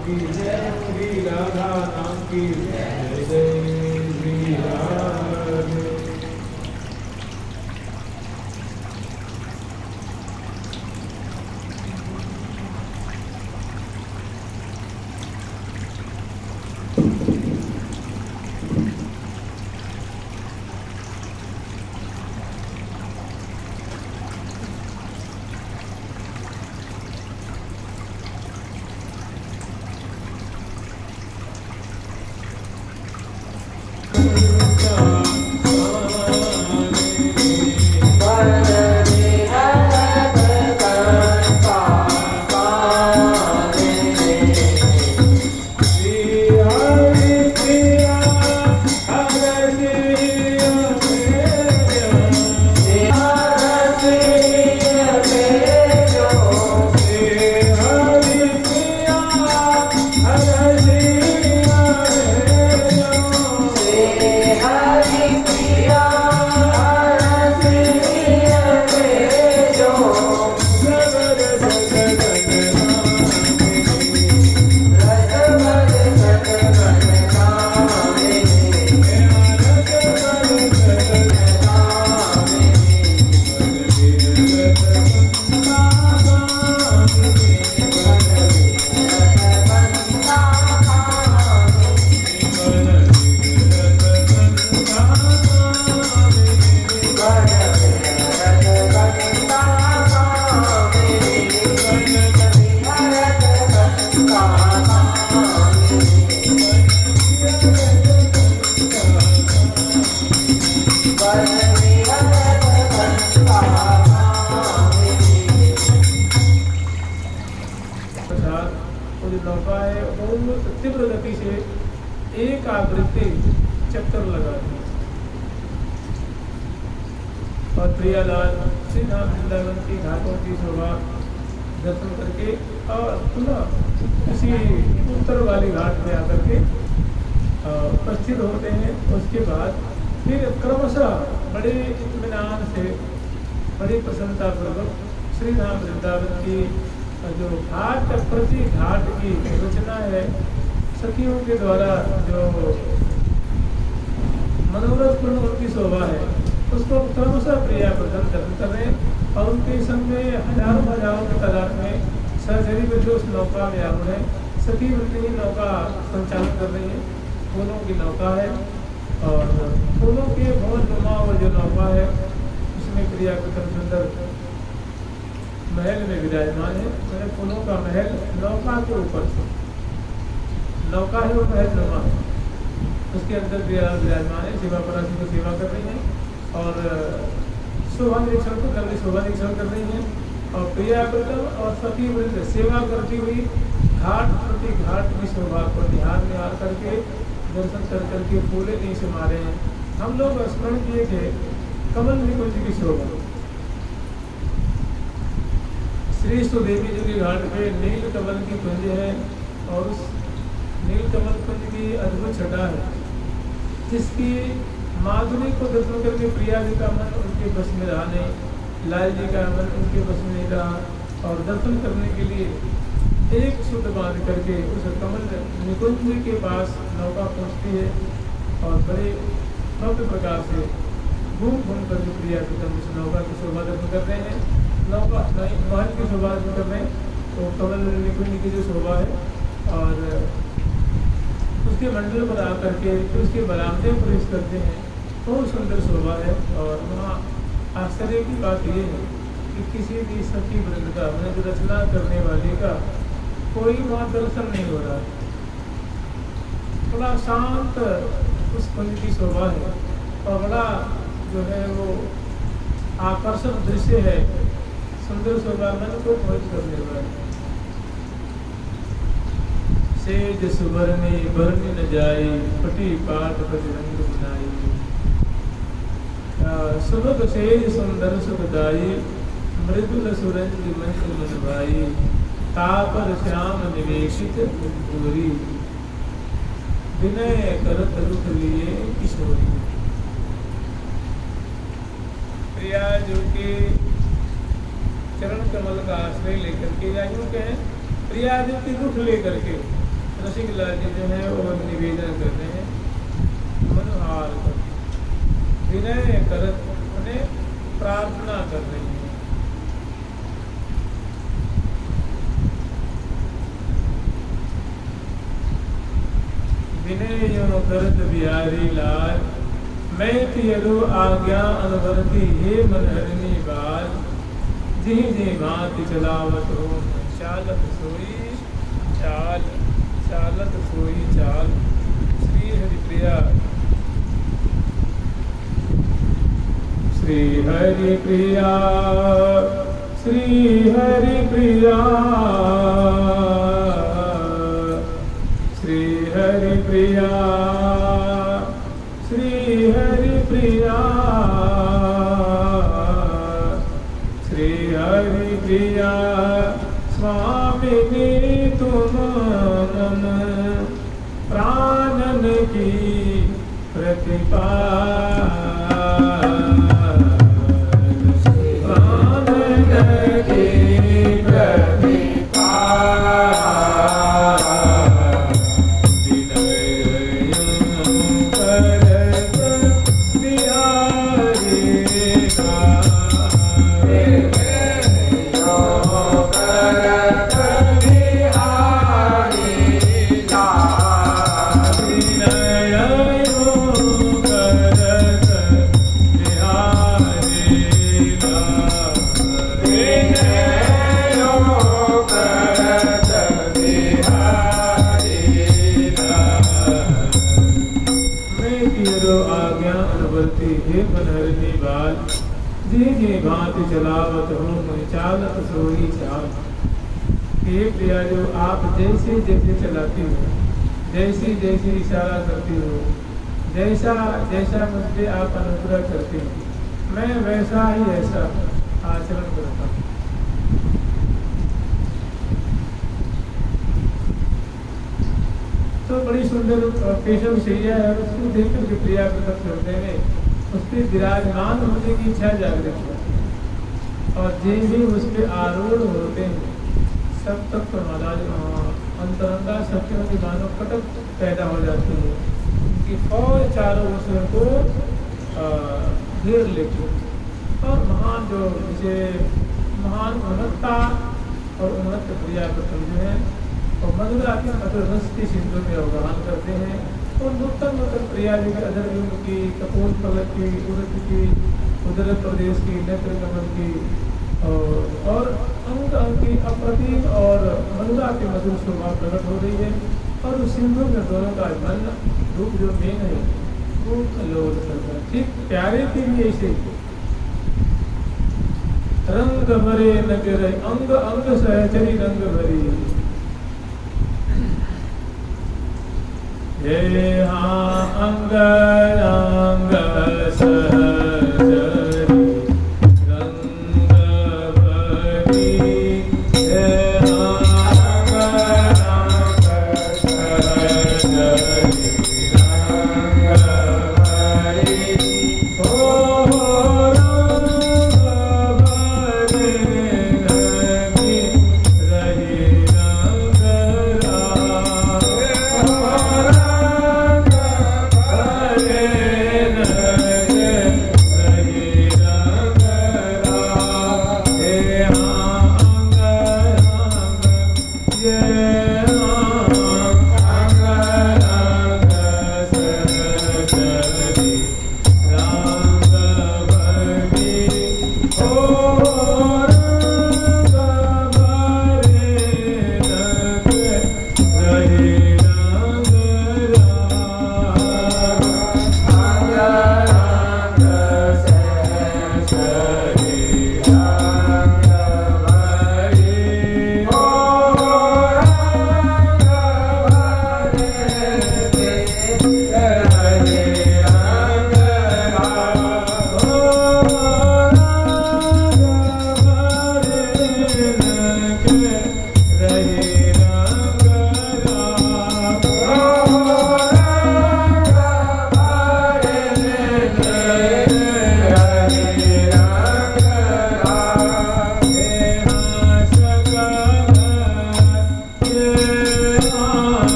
की जय, श्री राधा नाम की जय, जय श्री राधे। तीव्र गति से एक आवृत्ति चक्कर लगा दी और प्रियालाल श्री राम वृंदावन की घाटों की शोभा दर्शन करके और पुनः किसी उत्तर वाली घाट में आकर के उपस्थित होते हैं। उसके बाद फिर क्रमशः बड़े इत्मीनान से बड़ी प्रसन्नतापूर्वक श्री राम वृंदावन की जो घाट प्रति घाट की रचना है, सखियों के द्वारा जो मनोरथपूर्ण उनकी शोभा है, उसको क्रमशः प्रिया प्रदान कर रहे हैं और उनके संग में हजारों की तादाद में सहचरी में जो उस नौका में आरूढ़ है, सखी वृत्ति नौका संचालन कर रही है। फूलों की नौका है और फूलों के बहुत नुमा और जो नौका है उसमें प्रिया प्रदान सुंदर महल में विराजमान है। मैंने फूलों का महल नौका के ऊपर से, नौका है वो महल नुमा, उसके अंदर विराजमान है। सेवा परासी को सेवा कर रही है और शोभा निरीक्षण को कर रही, शोभा निरीक्षण कर रही है और प्रिया प्रथम और सखी वृंद सेवा करती हुई घाट प्रति घाट की शोभा को ध्यान में आ करके दर्शन कर करके फूले नहीं से मारे हैं। हम लोग स्मरण किए थे कमल निकुंज की शोभा। श्री सुदेवी जी के घाट पे नील कमल की कुंज है और उस नील कमल कुंज की अद्भुत छटा है, जिसकी माधुरी को दर्शन करके प्रिया जी का मन उनके बस में रहा नहीं, लाल जी का मन उनके बस में नहीं रहा और दर्शन करने के लिए एक शुद्ध बांध करके उस कमल निकुंज के पास नौका पहुँचती है और बड़े भव्य प्रकार से घूम घूम कर जो प्रिया जी उस नौका की शोभा दर्शन कर रहे हैं। नौका महल की शोभा कर रहे हैं तो कमल निकुंज की जो शोभा है और उसके मंडल पर आकर के उसके बरामदे प्रवेश करते हैं, बहुत सुंदर शोभा है। और वहाँ आश्चर्य की बात ये है कि किसी भी सखी वृंद का, मैंने जो रचना करने वाले का कोई वहाँ दर्शन नहीं हो रहा है। बड़ा शांत उस कुंज की शोभा है और बड़ा जो है वो आकर्षक दृश्य है, सुंदर शोभा मन को मोहित करने वाली। सेज सुवर्णी बरनी न जाई, पटी पाट बजरंग बनाई। सुभग सेज सुंदर सुखदाई, मृदुल सुरंज मंच मनवाई। तापर श्याम निवेशित गोरी, विनय करत रुख लिए किशोरी। प्रिया जो कि चरण कमल का आश्रय लेकर के, या यूं कहें प्रिया जो की रुख लेकर के रसिक लाल जी जो है वो निवेदन कर रहे हैं, मनोहार विनय करत उन्हें प्रार्थना कर रही है। विनय यो करत बिहारी लाल, मैं तियरो आज्ञा अनवरती हे मनहरनी बाल, जिहि जिहि भांति चलावत हो चालत सोई चाल, चालत सोई चाल। श्री हरिप्रिया, श्री हरिप्रिया, श्री हरिप्रिया, श्री हरिप्रिया, श्री हरिप्रिया, श्री हरिप्रिया, स्वामिनी तुम मम प्राणन की प्रतिपा, भांति चलावत हो चालत सोई चाल। हे प्रिया, जो आप जैसे जैसे चलाती हो, जैसी जैसी इशारा करती हो, जैसा जैसा मुझे आप अनुग्रह करती हो, मैं वैसा ही ऐसा आचरण करता हूँ। तो बड़ी सुंदर केशव शैया है, उसको देख करके प्रिया प्रकट करते हैं, उसके विराजमान होने की इच्छा जागृत होती है, और जिन भी उस पर आरूढ़ होते हैं सब तक तो अंतरंगा शक्तियों की मानव कटक पैदा हो जाती है, उनकी फौज चारों ओर से उनको घेर लेती है। और महान जो जिसे महान उन्नतता और उन्नत प्रिया प्रथम जो है और मधुरा के मधुर रस की सिंधु में अवगाहन करते हैं। और नूतन नूतन प्रिया जी के अधर युग की, कपोल पलक की, उदत की, उदर प्रदेश की, नेत्र कमल की और अंग अंग की अप्रतिम और मधुरा की मधुर शोभा प्रकट हो रही है। और उस सिंधु में दोनों का मन रूप जो मेन है वो लोल करता है। ठीक प्यारे के लिए ऐसे रंग भरे नगर अंग अंग सहचरी रंग भरी, हे हाँ अंग अंग सहचरी रंग भरी, हे हाँ अंग अंग सहचरी रंग भरी, हो रंग भरे लगी रही रंग राम, रंग भरे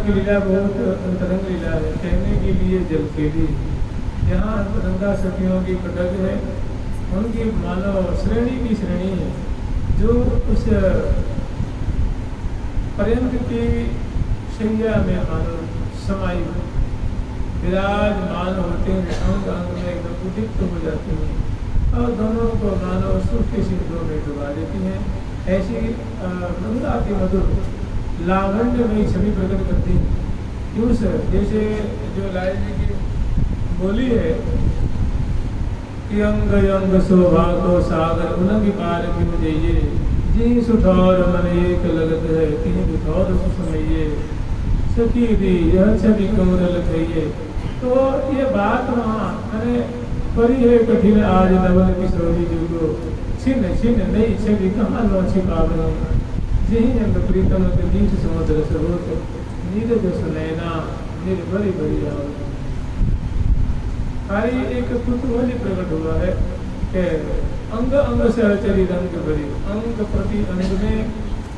की लीला बहुत अंतरंग लीला है, कहने के लिए जल के लिए। यहाँ गंगा सखियों की कटक है, उनकी मानो श्रेणी की श्रेणी है, जो उस पर्यंत की शैया में मानो समाई विराजमान होते हैं, अंग अंग में एकदम उदित हो जाती हैं और दोनों को मानो सुख के सिंधु में डुबा देती हैं। ऐसी गंगा की मधुर लावण्य में छवि प्रकट करती हैं। उस जैसे जो लाल जी की बोली है कि अंग अंग शोभा को सागर उनकी पार क्यों जाइए, जी सुठौर मन एक लगत है तीन बिठौर सुसमइए, सखी दी यह छवि कमरल खइए। तो ये बात वहाँ अरे बड़ी है कठिन आज नवल किशोरी जुगो, छिन्न छिन्न नई छवि कहाँ लो छिपावनो, यही अंग प्रीतम के बीच समुद्र सरोत, नीरज सुनैना निर्भरी भरी आओ। हरी एक कुतूहल प्रकट हुआ है कि अंग अंग सहचरी रंग भरी, अंग प्रति अंग में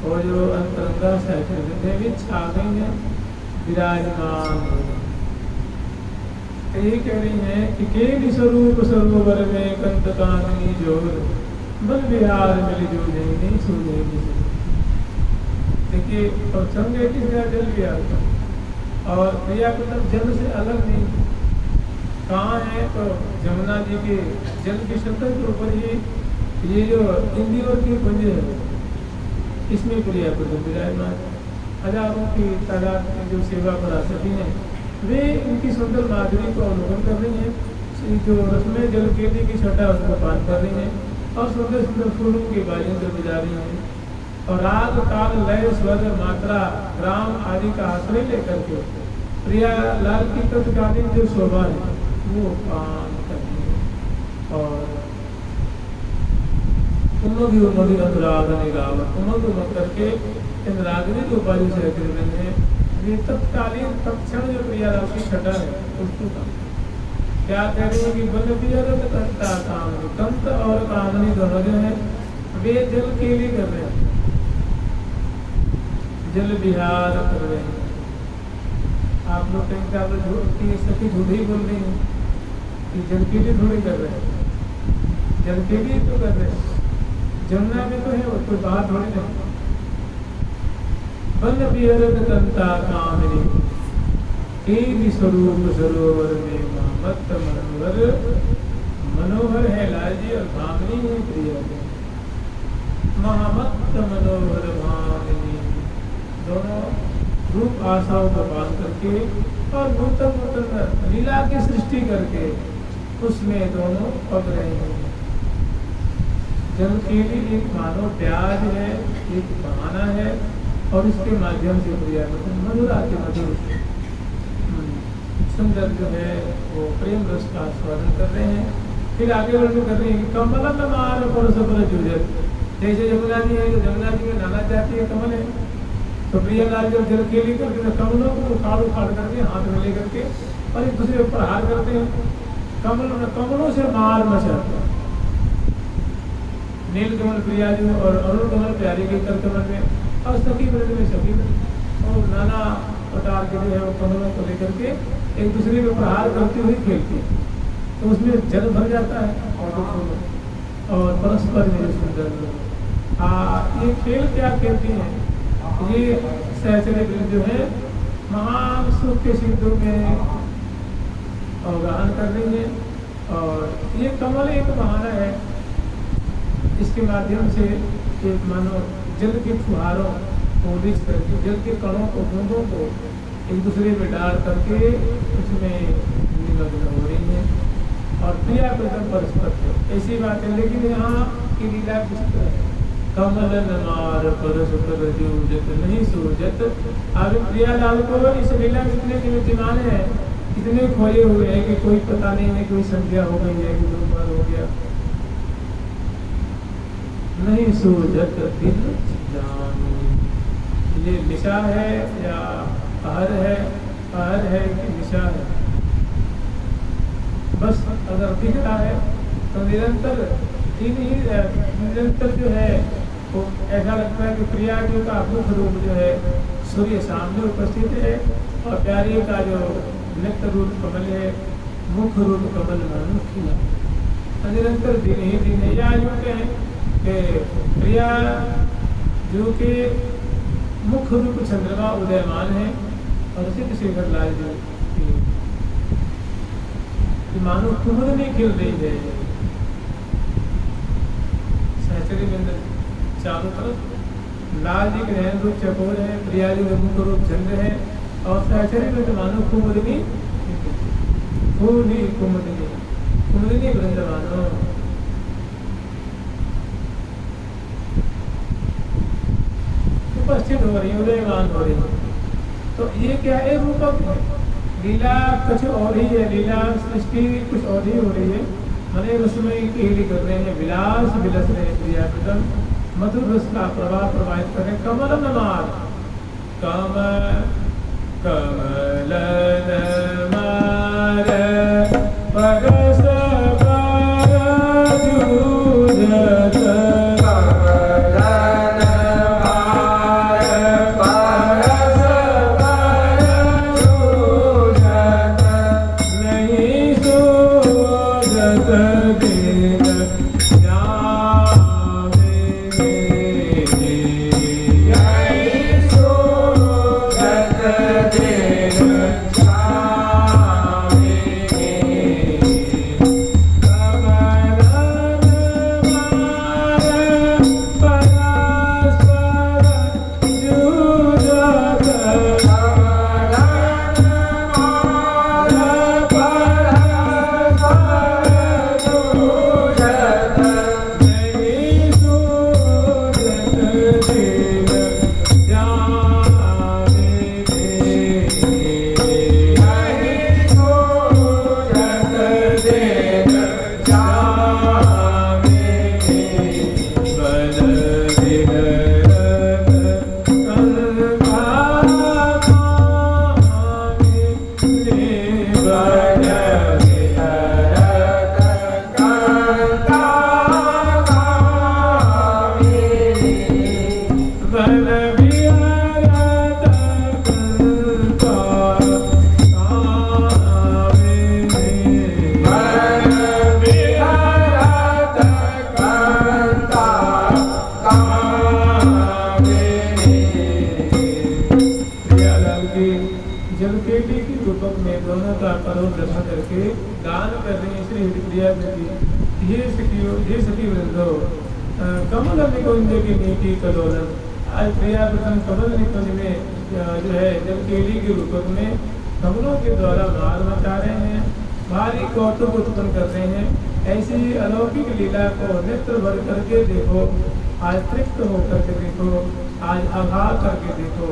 और जो अंतरंगा सहचरी भी छा गई है, विराजमान। यही कह रही है कि केवल स्वरूप सरोवर में कंत काननी जोर, बल विहार मिली जो नहीं सो नहीं। देखिए और संगे किस जल विहार का और प्रियापतन जल से अलग नहीं कहाँ है, तो जमुना जी के जल के शंकर के ऊपर ही ये जो इंदिवर की कुंज है, इसमें प्रियापतन विराजमान। हजारों की तादाद में जो सेवा करा सकी हैं, वे इनकी सुंदर माधुरी को अवलोकन कर रही हैं, जो रसमें जल केली की छटा उसको पान कर रही हैं और सुंदर सुंदर फूलों की बालियों से बजा रही हैं और राग काल लय स्वर मात्रा ग्राम आदि का आश्रय लेकर के प्रिया लाल की तत्कालीन जो शोभा है वो पान करती है। और उमग उमग अनुराग निगावत, उमग उमग करके इन रागनी की उपाधि से है ये तत्कालीन तत्क्षण जो प्रिया राव की छटा है उसको का क्या कह रही है कि बल विहरत कंता कामनी, कंत और कामनी दोनों जो है वे जल के लिए कर रहे हैं, जल विहार कर रहे हैं। आप लोग कहीं आप झूठी सखी झूठी बोल रही हैं कि जल के लिए थोड़ी कर रहे हैं, जल के लिए तो कर रहे हैं, जमुना में तो है वो कोई बाहर थोड़ी नहीं। बल विहरत कंता कामनी, केवल स्वरूप सरोवर में मत मनोहर, मनोहर है लाल जी और भामिनी है प्रिया। महामत मनोहर भामिनी दोनों रूप आशाओं को पान करके और नूतन नूतन लीला की सृष्टि करके उसमें दोनों पक रहे हैं। जल के लिए एक मानो प्याज है, एक बहाना है और इसके माध्यम से प्रिया मधुरा के मधुर सुंदर जो है वो प्रेम रस का आस्वादन कर रहे हैं। फिर आगे वर्णन कर रहे हैं कि कमल मार परस पर जूझत, जैसे जमुना जी है, जमुना जी में नाना जाती है कमल है, तो प्रिया लाल जब जल के लिए करते हैं कमलों को उखाड़ उखाड़ करके हाथ में लेकर के और एक दूसरे ऊपर हार करते हैं, कमलों से मार मचाते हैं। नील कमल प्रिया जी और अरुण कमल प्यारी के कर कमल में और सखी ब्रज में सखी और नाना प्रकार के जो है वो कमलों को लेकर के एक दूसरे में प्रहार करते हुए खेलते हैं, तो उसमें जल भर जाता है और परस्पर में सुंदर। ये खेल क्या खेलती हैं, ये सहचरी ब्रज जो है महान सुख के सिंधु में अवगाहन कर रही है और ये कमल एक बहाना है, इसके माध्यम से एक मानो जल के फुहारों को रिच करके जल के कणों को बूंदों को एक दूसरे में डाल करके उसमें निमग्न हो रही है और प्रिया प्रथम परस्पर है। ऐसी बात है, लेकिन यहाँ की लीला कुछ है, कमल मार परस पर जूझत नहीं सूझत। अब प्रिया लाल को इस लीला में इतने विद्यमान है, इतने खोए हुए हैं कि कोई पता नहीं है, कोई संध्या हो गई है कि दोपहर हो गया, नहीं सूझत दिल जानी। ये निशा है या पहर है कि निशा है, बस अगर दिख रहा है तो निरंतर जो है वो ऐसा लगता है कि प्रिया जी का मुख रूप जो है सूर्य सामने उपस्थित है और प्यारे का जो नेत्र रूप कमल है, मुख रूप कमल मानो खिला। निरंतर दिन ही दिन है। या यूँ कहें कि प्रिया जो कि मुख रूप चंद्रमा उदयमान है और सिद्ध शेखर लाल जो कि मानो कुमुद में खिल रही है। सहचरी बिंद चारों तरफ लाल जी के नयन रूप चकोर है, प्रिया जी का मुख रूप चंद्र है और सहचरी बिंद मानो कुमुदनी फूली कुमुदनी वृंदवानो। उपस्थित हो रही, उदयमान हो रही। तो ये क्या है? रूपक है। लीला कुछ और ही है, लीला सृष्टि कुछ और ही हो रही है। मने रसमय खेली कर रहे हैं, विलास विलस रहे हैं, प्रिया प्रथम मधुर रस का प्रवाह प्रवाहित कर रहे हैं। कमल नमार कमल नमार परस कमल निकुंज की नीति कलोलन। आज प्रिया प्रथम कमल निकुंज में जो है जब केली के रूप में कमलों के द्वारा मार मचा रहे हैं, भारी कौतुक उत्पन्न कर रहे हैं। ऐसी अलौकिक लीला को नेत्र भर करके देखो, आज तृप्त होकर के देखो, आज अघा करके देखो।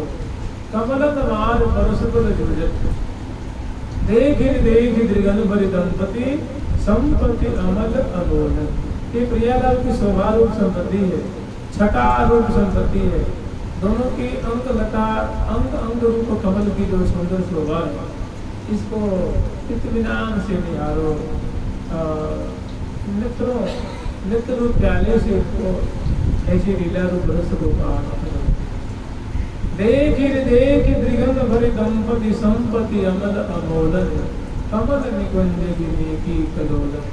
कमलन मार परस्पर जुझत देख दृगन भरी दंपति संपत्ति अमल अमोल। ये प्रियालाल की शोभा रूप संपत्ति है, छटा रूप संपत्ति है। दोनों की अंग लता अंग रूप कमल की जो सुंदर शोभा है, इसको इत्मीनान से निहारो, नित्य रूप प्याले से इसको ऐसी लीला रूप रस गोपाल। देख दृगन भरी दंपति संपत्ति अमल अमोलन। कमल निकुंज की नेकी कलोलन,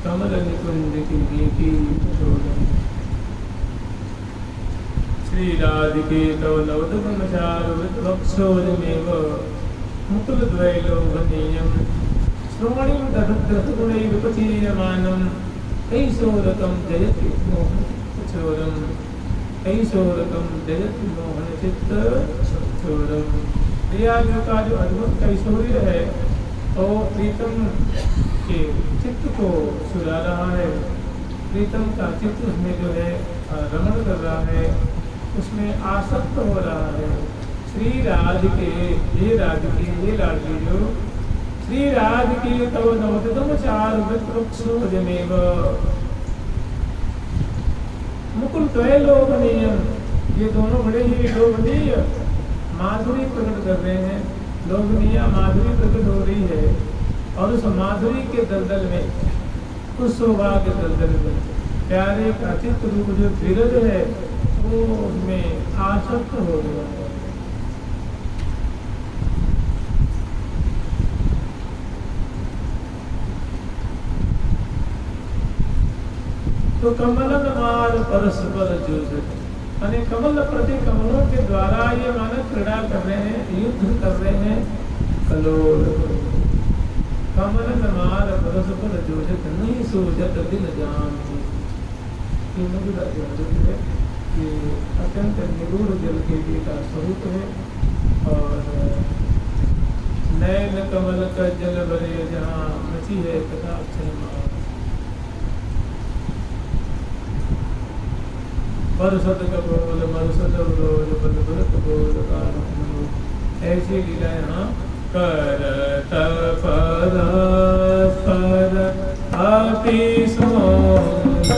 कमल निकुंज की नेकी कलोलन। श्री राधिके तव नवदगमचारुवक्षोजमेव मुकुलद्वैलोभनीयं श्रोणीं दधद्रसगुणैः विपचीयमानं ऐशोरकं जयति मोहनचित्तचोरम्, ऐशोरकं जयति मोहनचित्तचोरम्। प्रियाग का जो अद्भुत ऐश्वर्य है और प्रीतम के चित्त को सुला रहा है, प्रीतम का चित्त उसमें जो है रमण कर रहा है, उसमें आसक्त हो रहा है। श्री राधिके ये राधिके ये लाडली जो श्री राधिके तव नवदगमचारुवक्षोजमेव मुकुल द्वैलोभनीयं। ये दोनों बड़े ही लोभनीय माधुरी प्रकट कर रहे हैं। लोभनीय माधुरी प्रकट हो रही है और उस माधुरी के दलदल में, उस शोभा के दलदल में प्यारे का चित्त रूप जो धीरज है वो उसमें आसक्त हो गया है। तो कमलन मार परस्पर जूझत, माने कमल प्रति कमलों के द्वारा ये मानव क्रीड़ा कर रहे हैं, युद्ध कर रहे हैं। कलोल कमलन मार परस्पर जूझत, नहीं सूझत दिल जान। ये मधुर है कि अत्यंत निगूढ़ जल के लिए का स्वरूप है। और नैन कमल का जल भरे जहाँ मची है कथा अक्षय मार। परसत कपोल मरसत रोज बल भरत बोल कान। ऐसी लीला यहाँ करत परस्पर अति सुंदर।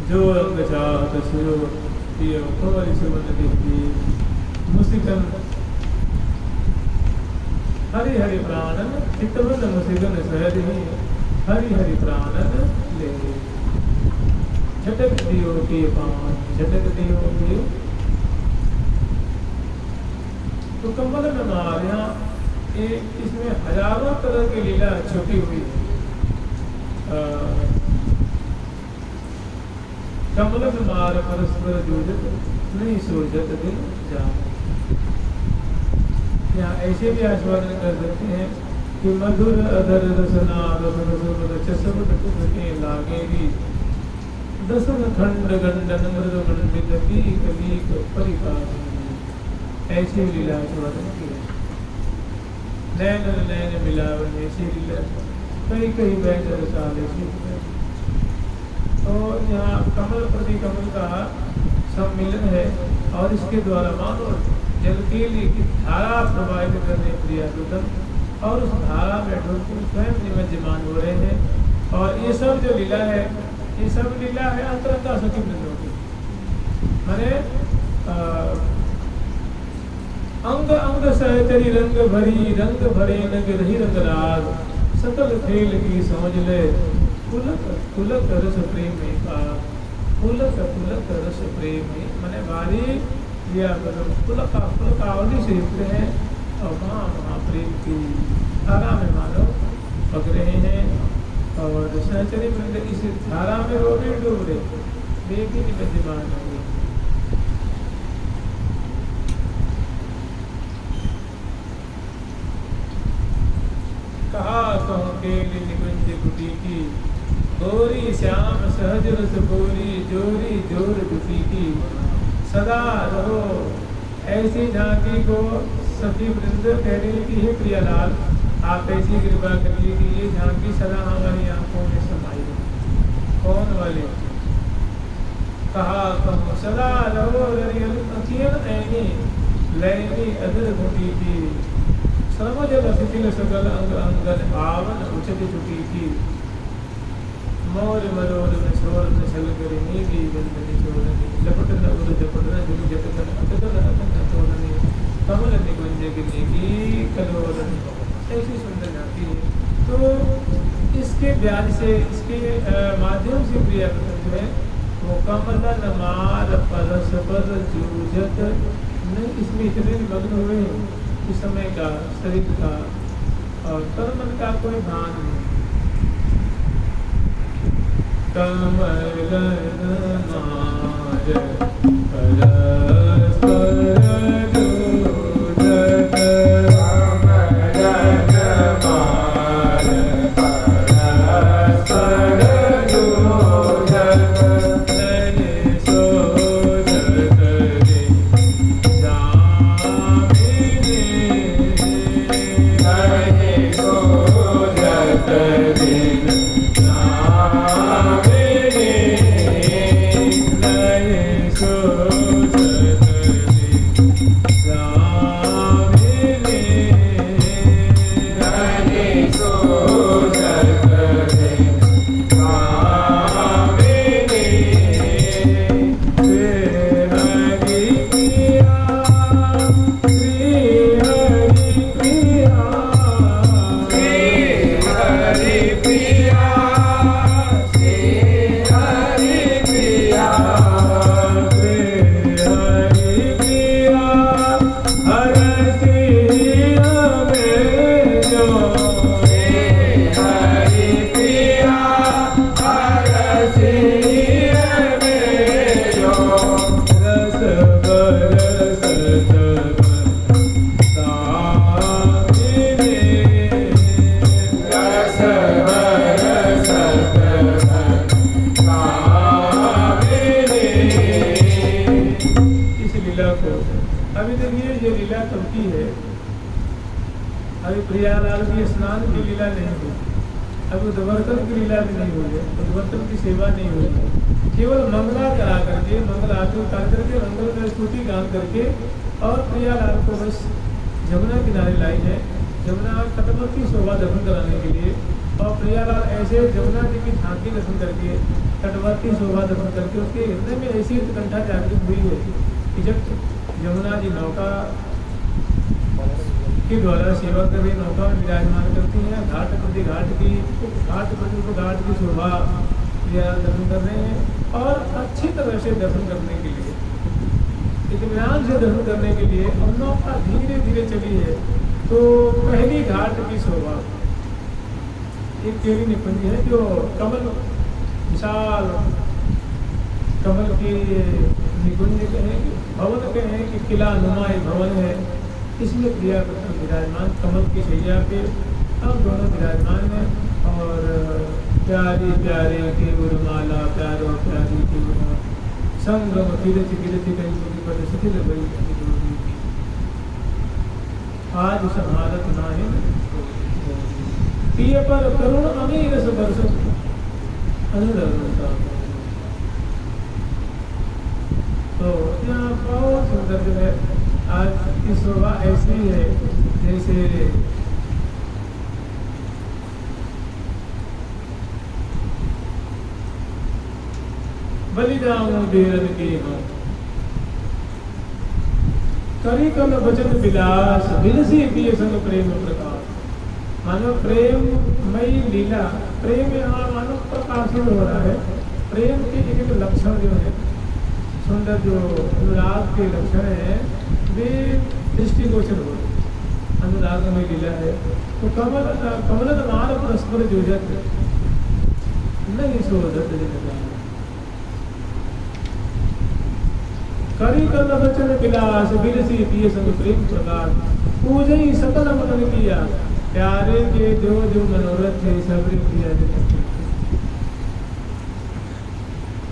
जो अंग चाहत सिरो पियो कंवरी सुमन देखी मुसिकन हरि हरि प्राणन चितवन मुसिकन सहज ही हरि हरि प्राणन ले। झटक दियो के पान झटक दियो के। तो कमल में मारिया इसमें हजारों तरह की लीला छुपी हुई है। कमल में मार परस्पर जूझत, नहीं सूझत दिल जान। यहाँ ऐसे भी आस्वादन कर सकते हैं कि मधुर अधर रसना रसवद के लागेगी दसन खंड गंडन मृद मंडित पीक लीक परिपाक। ऐसी लीला आस्वादन की है। नैन नैन मिलावन ऐसी लीला कई कई बैठ रसाल ऐसी। तो यहाँ कमल प्रति कमल का सम्मिलन है और इसके द्वारा मानो जल के लिए धारा प्रवाहित करने प्रियादूतन और उस धारा में डूबकर स्वयं निमज्जमान हो रहे हैं। और ये सब जो लीला है ये सब लीला है अंतरंगा सखी वृंदों की। माने अंग अंग सहचरी रंग भरे नग रही रंग राग सकल खेल की समझ ले। पुलक पुलक रस प्रेम में का पुलक पुलक रस प्रेम में मैंने बारी या पुलकावली से युक्त है और वहाँ प्रेम की धारा में मानव पक रहे हैं। और सहचरी वृंद इस धारा में रो रहे डूब रहे बेबी निमज्जमान हो गए। कहा कहूँ के निकुंज कुटी की गोरी श्याम सहज रस गोरी जोरी जोर दुखी की। सदा रहो ऐसी झांकी को सखी वृंद कह रही कि हे प्रियालाल आप ऐसी कृपा करिए कि ये झांकी सदा हमारी आंखों में समाई हो। कौन वाले? कहा कहूँ सदा रहो लैनी अदर घुटी की। समझ लसितिल सकल अंग अंगन आवन उचित चुकी की। मोर मरोर में छोर न छल करे नीली बंदनी छोड़नी लपट न उर जपट न जुग जतन अतकल अतन तोड़नी कमल निकुंज गिनी कलोरनी। ऐसी सुंदर झांकी है। तो इसके ब्याज से इसके माध्यम से प्रिया जो है वो कमलन मार परस्पर जूझत नहीं। इसमें इतने निमग्न हुए इस समय का शरीर का और तन मन का कोई भान नहीं। कमलन मार परस्पर जूझत कमलन मार लीला को। अभी देखिए ये लीला कब की है, अभी प्रियालाल की स्नान की लीला नहीं हुई, अभी उद्वर्तन की लीला भी नहीं हुई है, उद्वर्तन की सेवा नहीं हुई है। केवल मंगला करा करके, मंगल आरती उतार करके, मंगल में स्तुति गान करके और प्रियालाल को बस जमुना किनारे लाई है, जमुना तटवर्ती की शोभा दर्शन कराने के लिए। और प्रियालाल ऐसे जमुना जी की झांकी दर्शन करके, तटवर्ती शोभा दर्शन करके उसके हृदय में ऐसी उत्कंठा जागृत हुई है कि जब यमुना जी नौका के द्वारा सेवा कर रही, नौका में विराजमान करती हैं, घाट प्रति घाट की शोभा दर्शन कर रहे हैं और अच्छी तरह से दर्शन करने के लिए, इत्मीनान से दर्शन करने के लिए और नौका धीरे धीरे चली है। तो पहली घाट की शोभा एक केरी निकुंज है जो कमल, विशाल कमल की निकुंज कहें, भवन कहें कि किला नुमा भवन है, इसमें प्रिया विराजमान कमल की शैया पे हम दोनों विराजमान हैं। और प्यारे प्यारे के गुरुमाला, प्यारो प्यारी के गुरुमाला संगम तीरथ कहीं शिथिल भई आज संहारत नाहि पिय पर करुण अमीर बरस अनुरता। तो यहाँ बहुत सुंदर जो है आज की शोभा ऐसी है जैसे बलिदान बेरन के हो करी कल वचन विलास विलसी पिय संग प्रेम प्रकाश। मानो प्रेममयी लीला, प्रेम यहाँ मानो प्रकाशित हो रहा है। प्रेम के एक लक्षण जो है सुंदर, जो अनुराग के लक्षण है वे दृष्टिगोचर हो, अनुराग में लीला है। तो कमल माल परस्पर जोजत नहीं शोधत जनता करी कल वचन विलास विलसी पिय संग प्रेम प्रकाश। पूजई सकल मन किया प्यारे के जो जो मनोरथ थे सबरी किया।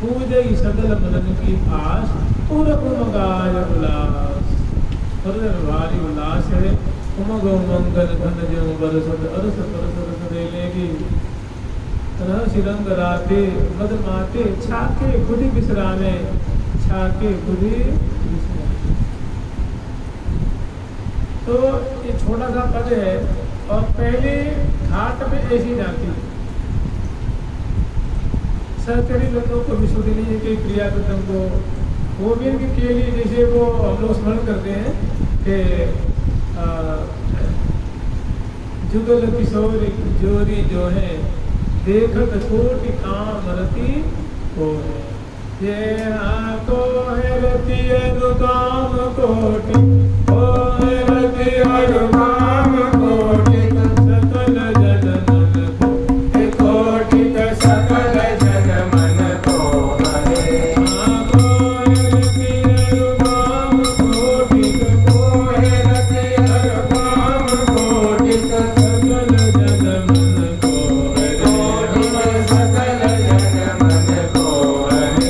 पूजई सकल मन की आस पूरब मगाय उल्लास। भारी उल्लास है उमग मंगल घन जो बरसत अरस परस लेगी तरह सिरंग राते मद माते छाके बुद्धि विश्रामे छाके बुद्धि विश्रामे। तो ये छोटा सा पद है और पहले घाट में ऐसी जाती सरकारी लोगों को विश्वविद्यालय नहीं के क्रिया को गोविंद के लिए जैसे वो हम लोग स्मरण करते हैं कि जुगल किशोर जोरी जो है देखत कोटि काम रति को ये को है रति अनुकाम कोटि ओ है रति अनुकाम कोटि सकल जन मन को कोटि सकल जन मन को हरे। को है रति अनुकाम कोटि को है रति अनुकाम कोटि सकल जन मन को हरे। सकल जन मन को हरे।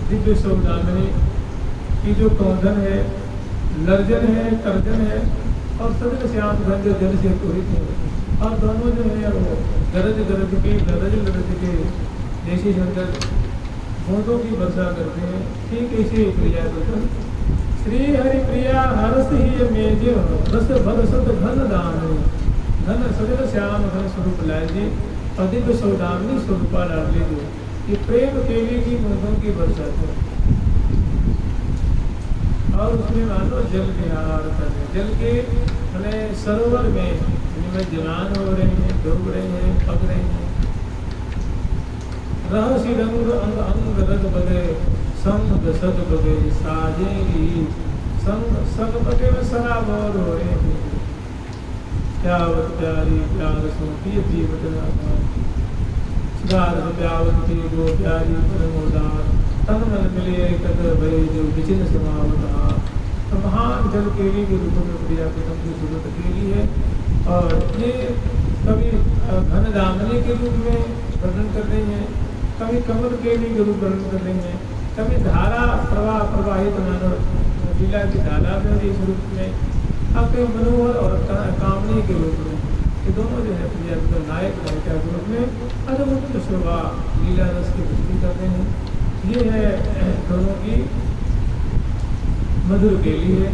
दिव्य सौदामिनी की जो कौंधन है, लर्जन है, तर्जन है और सदन श्याम घन जो जल से पूरित है और दोनों जो है वो गरज गरज के लरज लरज के जैसे सुंदर बूंदों की वर्षा करते हैं, ठीक ऐसे प्रिया दर्शन श्री हरि प्रिया हरस ही मेज रस भरसत घन दान घन सजल श्याम घन स्वरूप लाए जी और दिव्य सौदामिनी स्वरूपा डाल लीजिए। ये प्रेम केली की बूंदों की वर्षा है और उसमें मानो जल विहार करें। जल के मैंने सरोवर में उनमें जवान हो रहे हैं, डूब रहे हैं, पक रहे हैं। रहसी रंग अंग अंग रग बगे, संग सग बगे साजेगी, संग सग बगे में शराब और हो रहे हैं। प्यावत प्यारी प्यार सो पियती बदना सुधार प्यावत की गो प्यारी परमोदार, तन मन मिले कदर भरे जो विचिन समावता। तो महान जल केली के रूप में प्रिया प्रथम की सूरत केली है, और ये कभी घन दामनी के रूप में वर्णन कर रही हैं, कभी कमल केली के रूप वर्णन कर रही हैं, कभी धारा प्रवाह प्रवाहित मानो लीला की धारा में इस रूप में, अब कहीं मनोहर और कामनी के रूप में। ये दोनों जो है प्रिया तो नायक नायिका के रूप में अद्भुत शोभा लीला रस की वृद्धि करते हैं। ये है दोनों की मधुर केली है।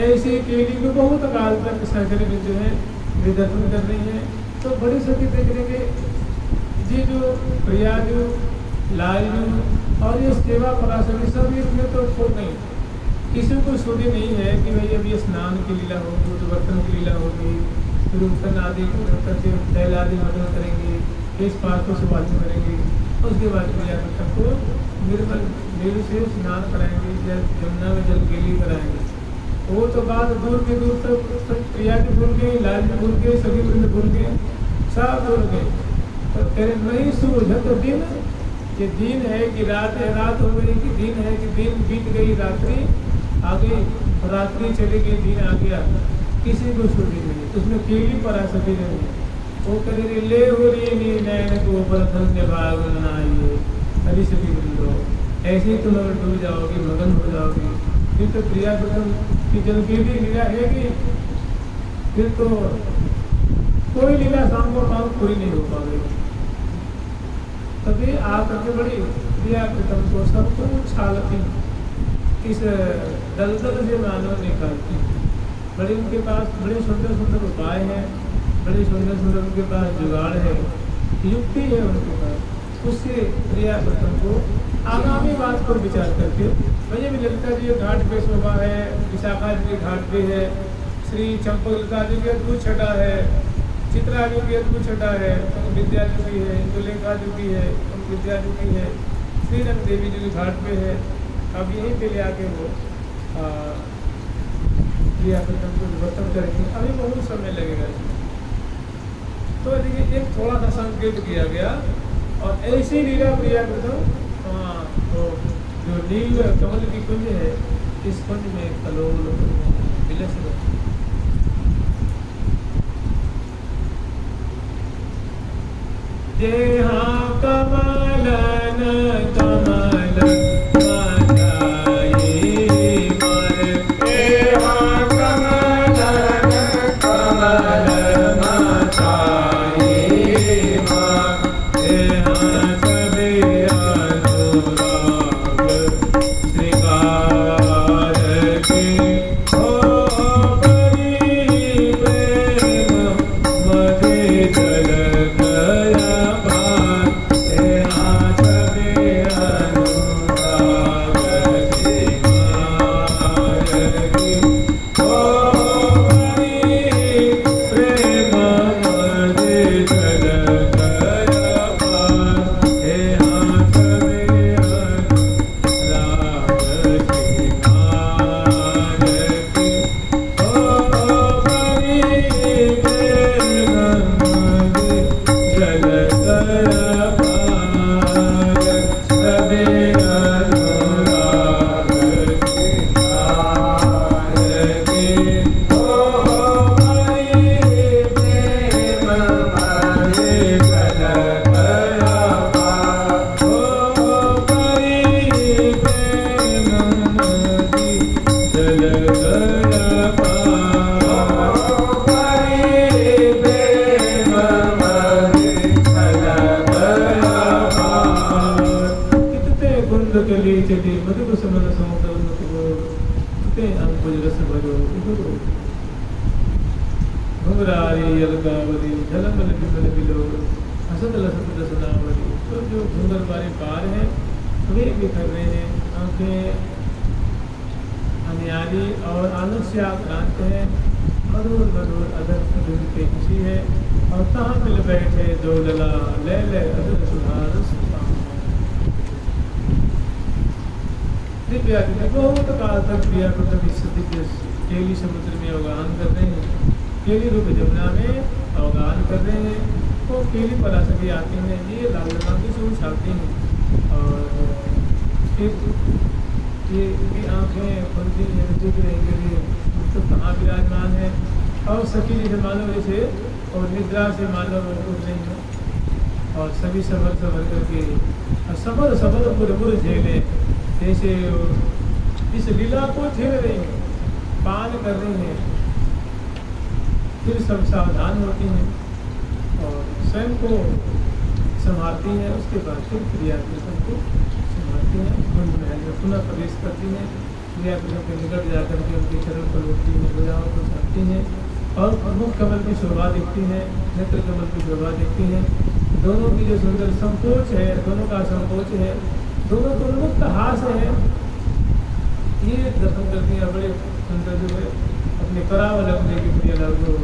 ऐसी केली को बहुत काल तक सहचर्य में जो है विदर्शन कर रही है। तो बड़ी सती देख रहे ये जो प्रिया जो लालू और ये सेवा पराशरी सब इसमें तो छोड़ नहीं, किसी को सूर्य नहीं है कि भाई अभी स्नान की लीला होगी, उद्वर्तन की लीला होगी, फिर उत्तन आदि करके तैल आदि मदद करेंगे, इस पास को सुभाषित करेंगे, उसके बाद प्रिया कृष्ण को निर्मल नील से स्नान कराएंगे या यमुना में जल केली कराएंगे। वो तो बात दूर के दूर तक प्रिया के भूल गए, लाल भी भूल गए, सभी वृंद भूल गए, सब भूल गए। तो तेरे नहीं सूझत दिन, ये दिन है कि रात है, रात हो गई कि दिन है कि दिन बीत गई, रात्रि आ गई, रात्रि चली गई, दिन आ गया, किसी को सूझी नहीं। उसमें केली पराशरी नहीं है। वो करेंगे ले हो रही नैन को ऊपर धन्य भाग बनाइए, अभी सभी वृंदो, ऐसे ही तुम अगर डूब जाओगी, मगन हो जाओगी, फिर तो प्रिया प्रथम की जल केली लीला है कि फिर तो कोई लीला शाम को काम पूरी नहीं हो पाएगी। तभी आकर के बड़ी प्रिया प्रथम को सबको छालती, इस दलदल से मानव निकालती। बड़े उनके पास बड़े सुंदर सुंदर उपाय हैं, बड़े सुंदर सुंदर उनके पास जुगाड़ है, युक्ति है उनके पास। उससे प्रिया प्रथम को आगामी बात पर विचार करके, भैया भी ललिता जी घाट पे शोभा है, विशाखा जी के घाट पे है, श्री चंपकलता जी की अद्भुत छटा है, चित्रा जी की अद्भुत छटा है, विद्या जी की है, इंदुलेखा जी की है, विद्या जी की है, श्री रंग देवी जी के घाट पे है। अब यहीं पे ले आके वो प्रिया प्रथम को विवर्तन करेंगे। अभी बहुत समय लगेगा। तो देखिए एक थोड़ा सा संकेत किया गया, और ऐसी लीला प्रिया प्रथम तो जो नील कमल की कुंज है, इस कुंज में कलोल विलस जय हाँ कमलन कमल तो जो घूंगर वाले पार हैं वे भी कर रहे हैं, आंखें अनियारी और आलस्य आक्रांत हैं, मधुर मधुर अदर धुन पे खुशी है। और कहाँ मिल बैठे दो लला ले ले अदर सुधार दिव्या बहुत काल तक प्रिया को तक इस दिव्य केली समुद्र में अवगाहन कर रहे हैं, केली रूप जमुना में अवगाहन कर रहे हैं। तो केली पराशरी आती हैं, ये लाल की सूर छाती हैं और फिर ये इनकी आँखें खुलती हैं, दिख रहेंगे तो कहाँ विराजमान है। और सखी जैसे मानो जैसे और निद्रा से मानो उठ रही है और सभी सबर सबर करके सबर सबर बुर झेले जैसे इस लीला को झेल रही हैं, पान कर रही हैं। फिर सब सावधान होती हैं और स्वयं को संभालती हैं। उसके बाद फिर क्रिया कृष्ण को संभालती हैं, कुंज महल में पुनः प्रवेश करती हैं। क्रिया कृष्ण के निकट जाकर के उनके चरण पर उठती हैं, भुजाओं को छापती हैं और मुख कमल की शोभा दिखती है, नेत्र कमल की शोभा दिखती है। दोनों की जो सुंदर संकोच है, दोनों का संकोच है, दोनों को मुक्त हास है, ये दर्शन करती हैं। बड़े सुंदर जो है अपने परावलंब लेके प्रिया को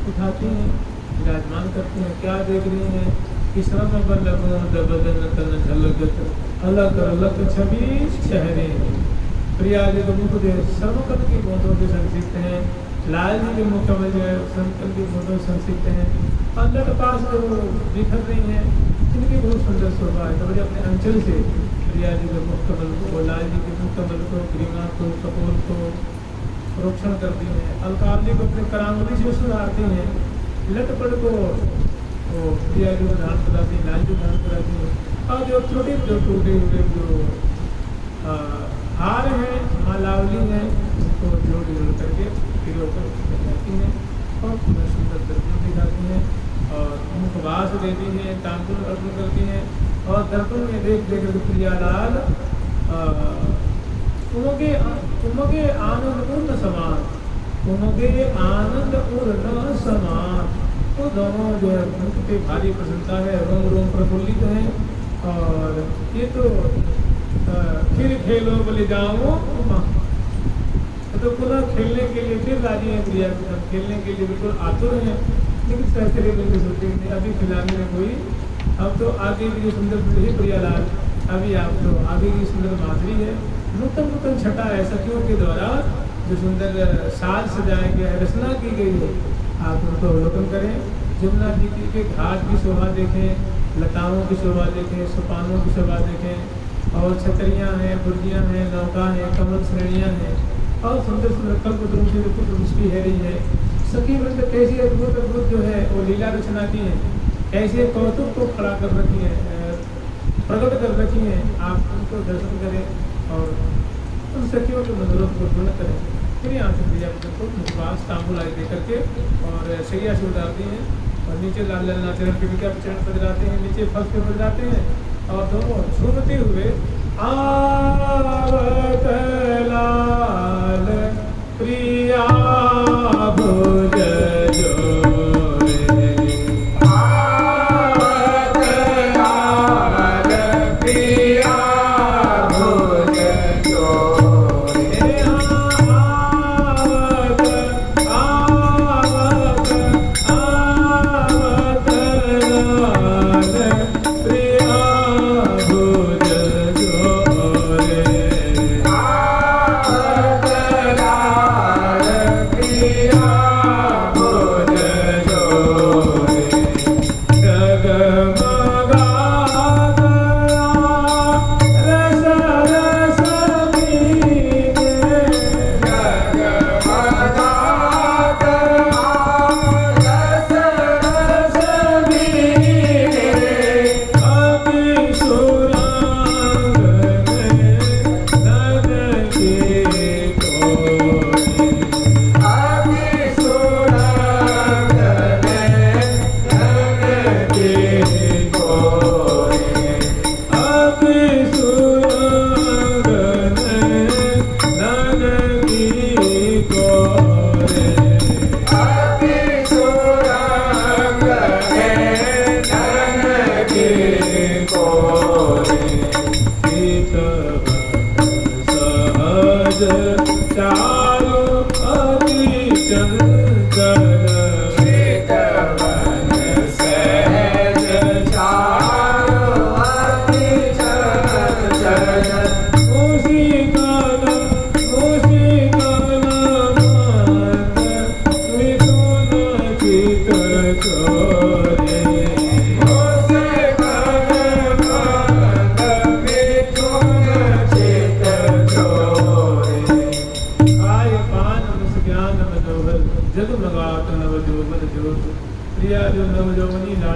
उठाती हैं, विराजमान करती हैं। क्या देख रही हैं कि श्रम बल्लभ बदन तन झलक अलग अलग छवि चेहरे। प्रिया जी को मुख जो सर्वकल की बूंदों से संक्षिप्त हैं, लाल जी के मुख में जो है संकल की बूंदों से संक्षिप्त हैं। अंदर पास तो बिखर रही हैं, इनकी बहुत सुंदर शोभा है। तो मुझे अपने अंचल से प्रिया जी के मुख कमल को, लाल जी के मुख कमल को, ग्रीवा को, कपोल को रोक्षण करती हैं। अलकार जी को अपने करांगुली से सुधारती हैं। लटपट को प्रिया जी को धारण कराती हैं, लाल जी को धारण कराती हैं। और जो छोटे जो टूटे हुए जो हार हैं, मालावली हैं, उनको जोड़ जोड़ करके फिर जाती हैं और सुंदर दर्पण दिखाती हैं और मुखवास देती हैं, तांबुल अर्पण करती हैं। और दर्पण में देख देख कर प्रियालाल उमगे आनंद पूर्ण समान, उमगे आनंद पूर्ण समान। तो दोनों जो है मुख पे भारी प्रसन्नता है, रोम रोम प्रफुल्लित है। और ये तो फिर खेलो बोले जाओ तो पुनः खेलने के लिए फिर राजी हैं प्रिया के साथ, खेलने के लिए बिल्कुल आतुर हैं। लेकिन फैसले बिल्कुल सोचते नहीं अभी खिलाने में कोई, अब तो आगे की जो सुंदर ही प्रियालाल, अभी आप तो आगे की सुंदर माधुरी है। नूतन नूतन छटा है सखियों के द्वारा जो सुंदर साज सजाया गया है, रचना की गई है, आप उनको अवलोकन करें। जमुना जी के घाट की शोभा देखें, लताओं की शोभा देखें, सोपानों की शोभा देखें और छतरियाँ हैं, बुर्जियाँ हैं, नौका हैं, कमल श्रेणियाँ हैं और सुंदर सुंदर कल्पद्रुम से उसकी है रही है। सखी वृंद कैसी अद्भुत अद्भुत जो है वो लीला रचना की है, कैसे कौतुक को खड़ा कर रखी है, प्रकट कर रखी है। आप उनको दर्शन करें और उन सखियों के मनोरथ को पूर्ण करें। फिर यहाँ से प्रिया को मुखवास तांबुल आदि दे करके और शैया से उतारती हैं और नीचे लाल लाल चरण के विज्ञा चरण पर जाते हैं, नीचे फर्श पे बज जाते हैं और दोनों झूमते हुए आवत लाल प्रिया भुज जोरे, आवत लाल प्रिया भुज जोरे, आवत आवत आवत लाल प्रिया भुज जोरे, आवत लाल प्रिया भुज जोरे। जगमगा रस रस मीने, जगमगा रस रस मीने, अभी सुरांग में नद के कोरे, अभी सुरांग में नद के कोरे, अभी सुरांग में नद की कोरे, अभी सुरांग में नद की कोरे। गीत सहज चारु अति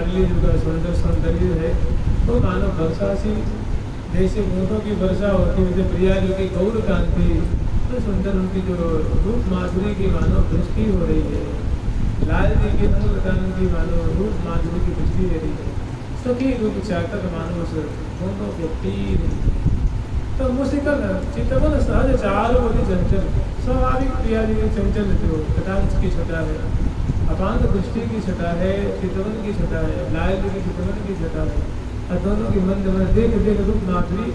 लाडली जो का सुंदर सौंदर्य है वो मानो वर्षा सी जैसे ऊँटों की वर्षा होती है, जैसे प्रिया जी की गौर कांति तो सुंदर उनकी जो रूप माधुरी की मानो दृष्टि हो रही है। लाल जी की नम्रता की मानो रूप माधुरी की दृष्टि दे रही है। सखी रूप चाकर मानो उस दोनों को पीर तो मुसिकल चितवन सहज चार बोली चंचल स्वाभाविक प्रिया जी की चंचल जो कटाक्ष की छटा है, अपांग दृष्टि की छटा है, चितवन की छटा है, लाल जी की चितवन की छटा है और दोनों की मंद में देख देख रूप माधुरी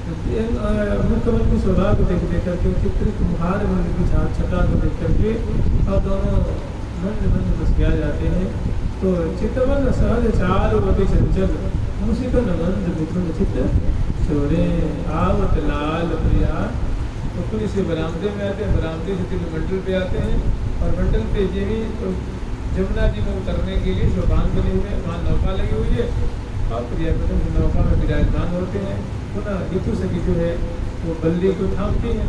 मुखकमल की शोभा को देख देख करके चित्रित मुहार मंद की छटा को देख करके और दोनों मंद मंद मुस्कुरा जाते हैं। तो चितवन सहज चार बगे चंचल मुसिकन मंद मिथुन चित्त छोड़े आवत लाल प्रिया। तो पुलिस से बरामदे में आते हैं, बरामदे से तिल मंडल पे आते हैं और मंडल पे ये तो जमुना जी में उतरने के लिए शोभान बने हुए हैं, वहाँ नौका लगी हुई है और प्रिया नौका में विराजमान होते हैं। पुनः ऋतु सखी जो है वो बल्ली को थामती है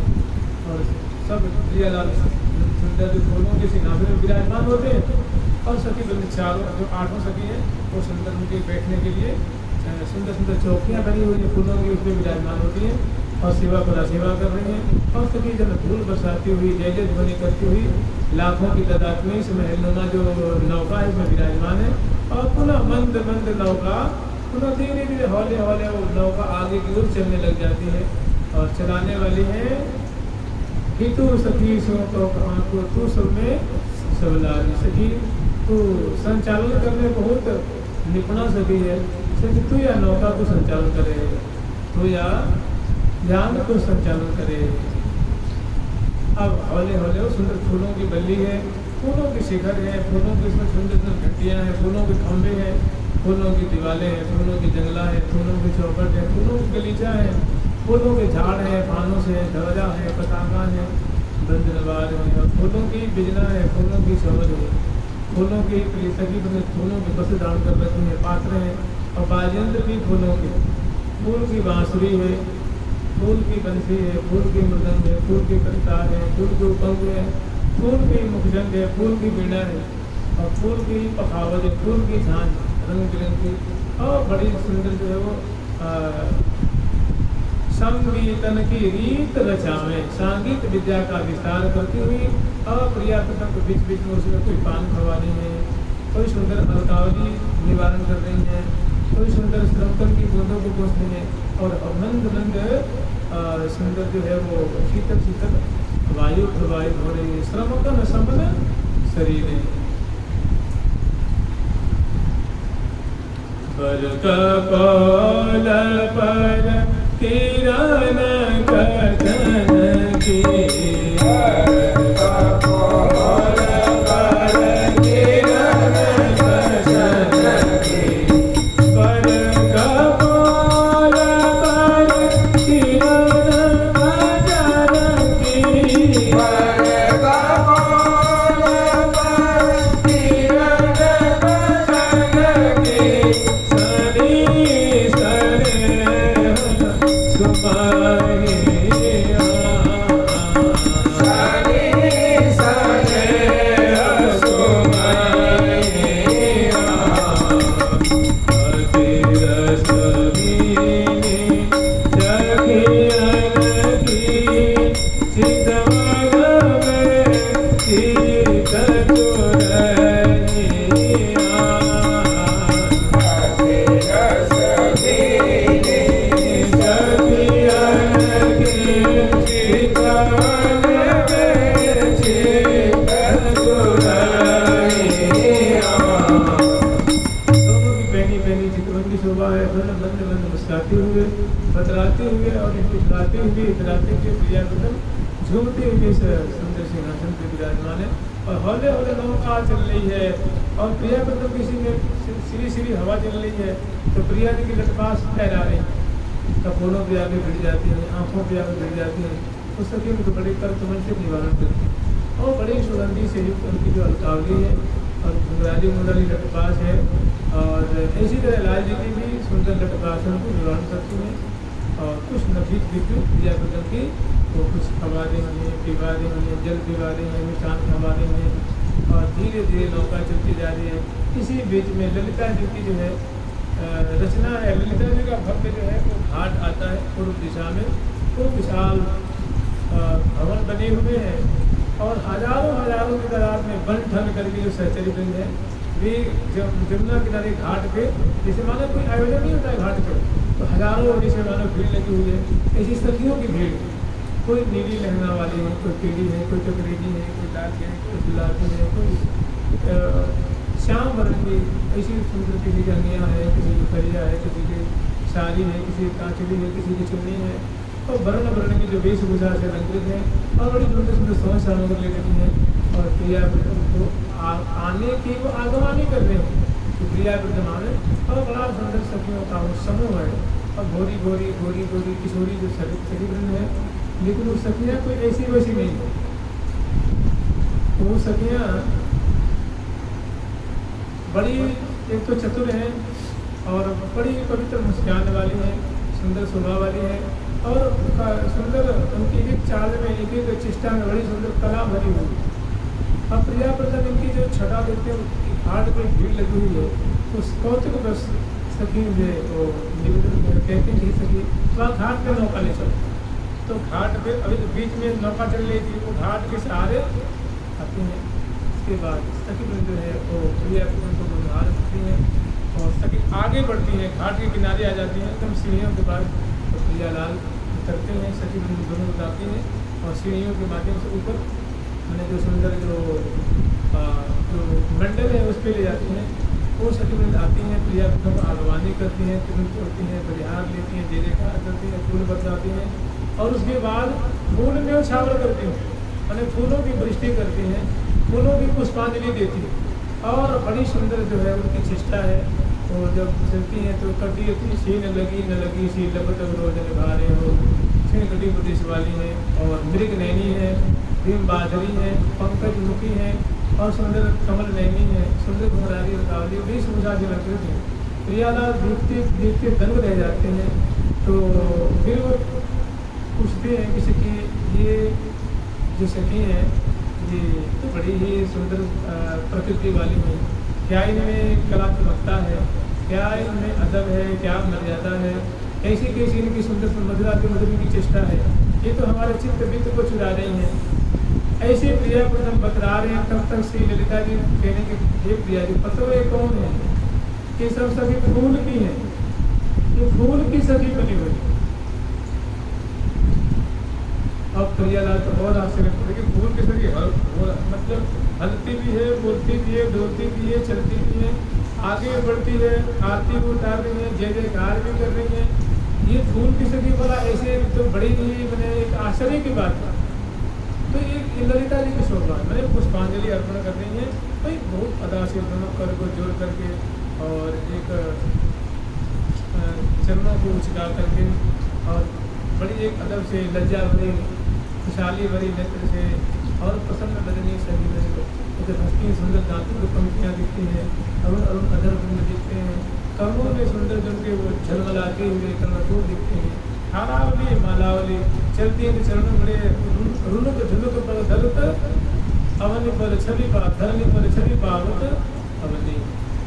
और सब प्रियालाल सुंदर जो फूलों के सिंहासन में विराजमान होते हैं और सखी बल्ली चारों जो 8 सखी हैं वो सुंदर उनके बैठने के लिए सुंदर सुंदर चौकियाँ बनी हुई हैं फूलों की, उसमें विराजमान होती हैं और सेवा पर सेवा कर रही हैं। और सखी जब फूल बरसाती हुई जय जय ध्वनि करती हुई लाखों की तादाद में इस महलनुमा जो नौका है इसमें विराजमान है और पुनः मंद मंद नौका पुनः धीरे धीरे हौले हौले वो नौका आगे की ओर चलने लग जाती है और चलाने वाली है हितु सखी सो तो तू सब में सबलारी सखी तू संचालन करने बहुत निपुणा सखी है, सखी तू या नौका को संचालन करे तो या ध्यान को संचालन करे। अब हौले हौले सुंदर फूलों की बल्ली है, फूलों की शिखर है, फूलों की इसमें सुंदर सुंदर घंटियाँ हैं, फूलों के खंभे हैं, फूलों की दीवारें हैं, फूलों की जंगला है, फूलों की चौखट है, फूलों की गलीचा है, फूलों के झाड़ है, फानों से ध्वजा है, पताका है, बंद नवार है, फूलों की बिजना है, फूलों की शवर है, फूलों की सभी फूलों के बस दान कर रखी है, पात्र हैं और बाजेंद्र भी फूलों के, फूल की बांसुरी है, फूल की बंसी है, फूल की मृदंग है, फूल की करतार है, फूल के उपंग है, फूल की मुखजंग है, फूल की बीड़ा है और फूल की पखावत है, फूल की झांझ रंग बिरंग की और बड़ी सुंदर जो है वो संगीतन की रीत रचावे सांगीत विद्या का विस्तार करती हुई और प्रिया को बीच बीच में उसमें कोई पान खवानी है, कोई सुंदर अलकावली निवारण कर रही है, कोई सुंदर श्रमकर की बूंदों को पोस रही है और मंद मंद सुंदर जो है वो शीतल शीतल वायु प्रवाहित हो रही है। श्रमकन समन शरीर पर कपाल पर किरण कथन की बतलाते हुए और इतराते हुए प्रिया झूमते हुए सुंदर सिंहासन पे विराजमान है और हौले हौले नौका चल रही है और प्रिया किसी में श्री श्री हवा चल रही है तो प्रिया जी की लटपास फहरा रही तो फूलों पे आगे भिड़ जाती है, आँखों पे आगे भिड़ जाती है, उस सभी में बड़े कर तुमन से निवारण करती है और बड़ी सुगंधी से युक्त उनकी जो अलकावली है और घुंघराली मुंडली लटपास है और इसी तरह लाल जी की भी सुंदर लटपासन को निवारण करती है और कुछ नफीस विद्युत प्रिया की तो कुछ खवा देंगे, पिवा देंगे, जल पिवा देंगे, मिष्ठान खवा देंगे और धीरे धीरे नौका चलती जा रही है। इसी बीच में ललिता जी की जो है रचना है। ललिता जी का भव्य जो है वो घाट आता है पूर्व दिशा में, वो विशाल भवन बने हुए हैं और हजारों हजारों की तादाद में बन ठन करके जो सहचरी वृंद है वे जमुना किनारे घाट पे, जैसे मानो कोई आयोजन नहीं होता है घाट पे, तो हजारों जैसे मानो भीड़ लगी हुई है, ऐसी सखियों की भीड़, कोई नीली लहंगा वाली है, कोई पीली है, कोई टकरेली है, कोई लाल है, कोई गुलाबी है, कोई श्याम वर्ण की ऐसी सुंदर, किसी की अंगियाँ है, किसी की फरिया है, किसी की साड़ी है, किसी की कांचली है, किसी की चुन्नी है, और वर्ण वर्ण की जो वेशभूषा से अलंकृत है और बड़ी सुंदर सुंदर सोच सामग्री ले लेती हैं और प्रिया को आने की वो आगवानी कर रहे हैं, तो प्रिया विद्यमान और बड़ा सुंदर सखियों का वो समूह है और गोरी गोरी गोरी गोरी किशोरी जो सखी वृंद है, लेकिन वो सखियाँ कोई ऐसी वैसी नहीं है, वो सखियाँ बड़ी एक तो चतुर हैं और बड़ी पवित्र मुस्कान वाली हैं, सुंदर शोभा वाली हैं और सुंदर उनकी एक चाल में, एक एक चेष्टा में बड़ी सुंदर कला भरी हुई। अब प्रिया प्रधान इनकी जो छटा देखते हैं घाट पर भीड़ लगी हुई है, उस कौतुक बस सखी जो वो निवेदन कहते नहीं सकी तो आप घाट पे नौका ले चलो, तो घाट पे अभी बीच में नौका चल रही थी, वो घाट के सहारे आते हैं। उसके बाद सखी जो है वो प्रिया को बुझा रखती हैं और सखी आगे बढ़ती हैं, घाट के किनारे आ जाती हैं एकदम सीढ़ियों के बाद, तो प्रियालाल उतरते हैं, सखी दोनों उतारती हैं और सीढ़ियों के माध्यम से ऊपर मैंने जो सुंदर जो मंडल है उस पर ले जाती हैं, वो सखी वृंद आती हैं, प्रिया को आगवानी करती हैं, तुरंत छोड़ती हैं, परिहार लेती हैं, दे खा करती हैं, फूल बरसाती हैं और उसके बाद फूल में उछावर करती हैं, मैंने फूलों की वृष्टि करती हैं, फूलों की पुष्पांजलि देती है और बड़ी सुंदर जो है उनकी चेष्टा है। और जब चलती हैं तो कटी अपनी सी न लगी सी लपट रोज निभारे हो, छीन कटी प्रदेश वाली है और मृग नैनी है, भीम बाधरी है, पंकज मुखी है और सुंदर कमल नैनी है, सुंदर घुमरारी रकावली बीस भूषा से अलंकृत है। प्रियालाल देखते देखते दंग रह जाते हैं, तो फिर वो पूछते हैं किसी की ये जो सखी हैं ये तो बड़ी ही सुंदर प्रकृति वाली है, क्या इनमें कलात्मकता है, क्या इनमें अदब है, क्या मर्यादा है, कैसी कैसी इनकी सुंदर मधुरा के मधुर की चेष्टा है, ये तो हमारे चित्त वित्त को चुरा रही हैं। ऐसे प्रिया को जब बतरा रहे हैं तब तक श्री ललिता जी कहने के हे प्रिया जी पतो ये कौन है, कि सब सखी फूल की है, ये फूल की सखी बनी हुई। अब प्रियालाल तो और आश्चर्य पड़े कि फूल की सखी मतलब हलती भी है, बोलती भी है, डोलती भी है, चलती भी है, आगे बढ़ती है, आरती को उतार रही है, जय जयकार भी कर रही है, ये फूल की सखी बोला ऐसे तो बड़ी ही मैंने एक आश्चर्य की बात है। तो ये ललिता जी की शोभा मैंने पुष्पांजलि अर्पण कर रही है, भाई बहुत अदा से दोनों कर को जोड़ करके और एक चरणों को उचका करके और बड़ी एक अदब से लज्जा भरी खुशहाली भरी नेत्र से और प्रसन्न बदनी शरीर में उधर हंसती सुंदर दांतों की पंक्तियाँ दिखती हैं, अरुण अरुण अधर बिंद दिखते हैं, कर्मों में सुंदर जन के वो झलमलाते हुए कर्णटूर दिखते हैं, हारावली मालावली चलती है चरणों बड़े रुनुक झुनुक पर धरुत अवनि पर छवि पा धरनी पर छवि पावत अवनि,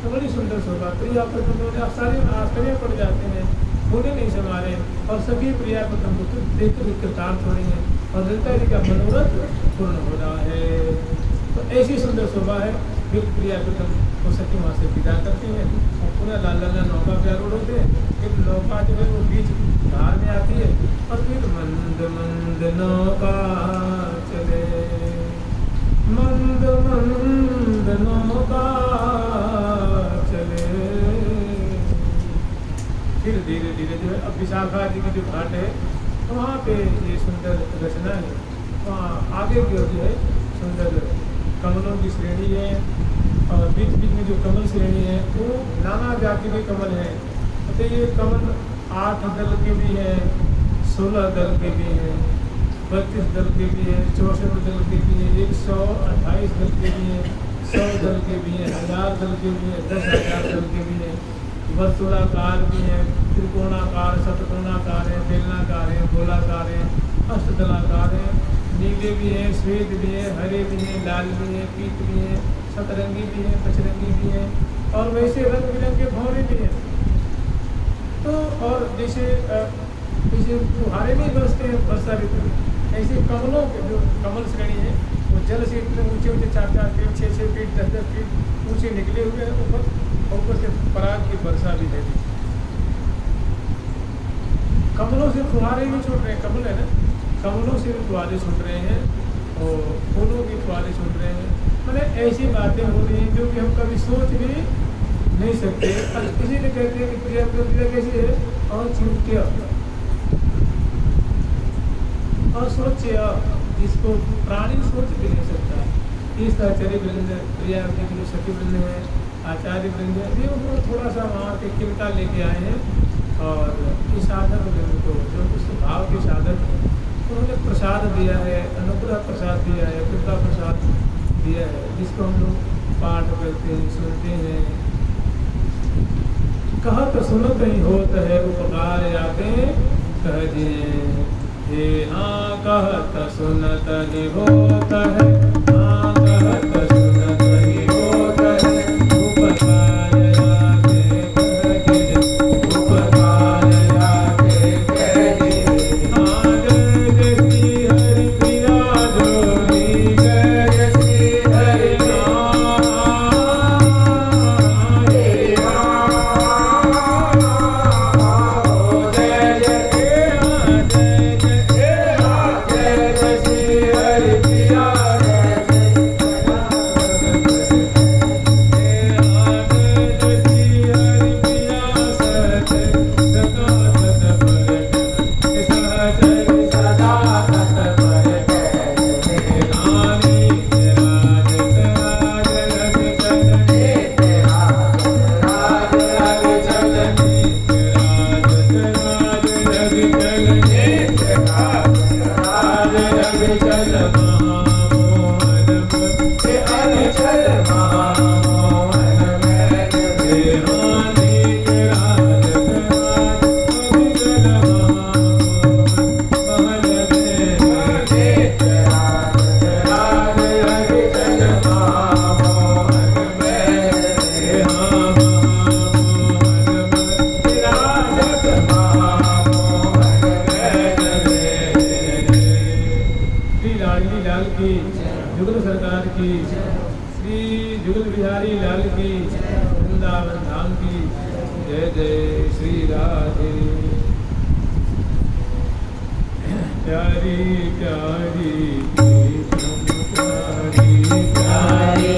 तो बड़ी सुंदर शोभा। प्रिया प्रथम आप सारे आश्चर्य पड़ जाते हैं, होने नहीं संभाले और सभी प्रिया प्रथम को देख कर कृतार्थ हो रही हैं और ललिता जी का मनोरथ पूर्ण हो रहा है। तो ऐसी सुंदर शोभा है। फिर प्रिया प्रथम वो सखी वहाँ से विदा करती हैं और पूरा लाल लाल नौका पे आरूढ़ होते हैं। फिर नौका जो है वो बीच धार में आती है और फिर मंद मंद नौका चले, मंद मंद नौका चले। फिर धीरे धीरे जो है अब विशाखा जी की जो घाट है तो वहाँ पे ये सुंदर रचना है, वहाँ आगे की ओर जो है सुंदर कमलों की श्रेणी है और बीच बीच में जो कमल श्रेणी है वो नाना जाति के कमल हैं। तो ये कमल 8 दल के भी हैं, 16 दल के भी हैं, 32 दल के भी हैं, 64 दल के भी हैं, 128 दल के भी हैं, 100 दल के भी हैं, 1000 दल के भी हैं, 10,000 दल के भी हैं, वर्तुलाकार भी हैं, त्रिकोणाकार, शतकोणाकार है, बेलनाकार है, गोलाकार है, अष्टदलाकार है, नीले भी हैं, श्वेत भी हैं, हरे भी हैं, लाल भी हैं, पीत भी हैं, सतरंगी भी हैं, पचरंगी भी हैं, और वैसे रंग बिरंगे भौरे भी हैं। तो और जैसे फुहारे नहीं बरसते हैं वर्षा ऋतु में, ऐसे कमलों के जो कमल श्रेणी है वो जल से इतने ऊंचे ऊंचे 4-4 फीट, 6-6 फीट, 10-10 फीट ऊंचे निकले हुए हैं ऊपर से पराग की वर्षा भी है। कमलों से फुहारे भी छूट रहे हैं, कमल है ना, कमलों से भी फुहारे छूट रहे हैं और फूलों की फुहारे छूट रहे हैं। मतलब ऐसी बातें हो रही हैं जो कि हम कभी सोच भी नहीं सकते। किसी ने कहते हैं कि प्रिया प्रतिक्रिया कैसी है, अचिंत्य असोच्य, जिसको प्राणी सोच भी नहीं सकता। इस आचार्य वृंद, प्रिया के जो सखी वृंद है, आचार्य वृंद है, ये वो थोड़ा सा वहाँ के किमता लेके आए हैं और इस साधक वृंद को जो उस भाव के साधक उन्होंने प्रसाद दिया है, अनुग्रह प्रसाद दिया है, कृपा प्रसाद दिया है, जिसको हम लोग पाठ करते हैं, सुनते हैं। कहत सुनत ही होत है उपकार आते कहजे, हे हाँ कहत सुनत ही होत है, हाँ कहत सुनत ही होत है, उपकार आते कहजे, उपकार आते कहजे। हाँ जय जय श्री हरि प्रिया जोड़ी, जय जय श्री हरि नाम, हे जुगल सरकार की, श्री जुगल बिहारी लाल की, वृंदावन धाम की जय जय श्री राधे। प्यारी प्यारी प्यारी प्यारी प्यारी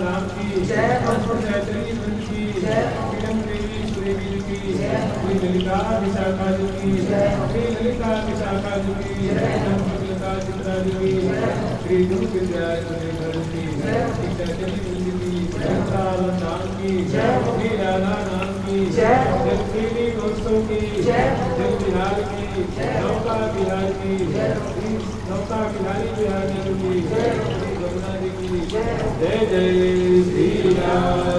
राम की जय, जयचंदी वृंद की जय, पीडम देवी सुरेवी की जय, श्री ललिता विशाखा जी की जय, श्री ललिता विशाखा जी की जय, ललिता चित्रा जी की जय, श्री दुर्ग विद्या सुरेंद्र की जय, श्री चैतन्य वृंद की जय, राम की जय, श्री राधा नाम की जय, जगदीवी दोस्तों की जय, जग बिहार की नौका बिहार की जय, श्री नौका बिहारी बिहार की जय, श्री जमुना जी की जय, जय जय श्री राम।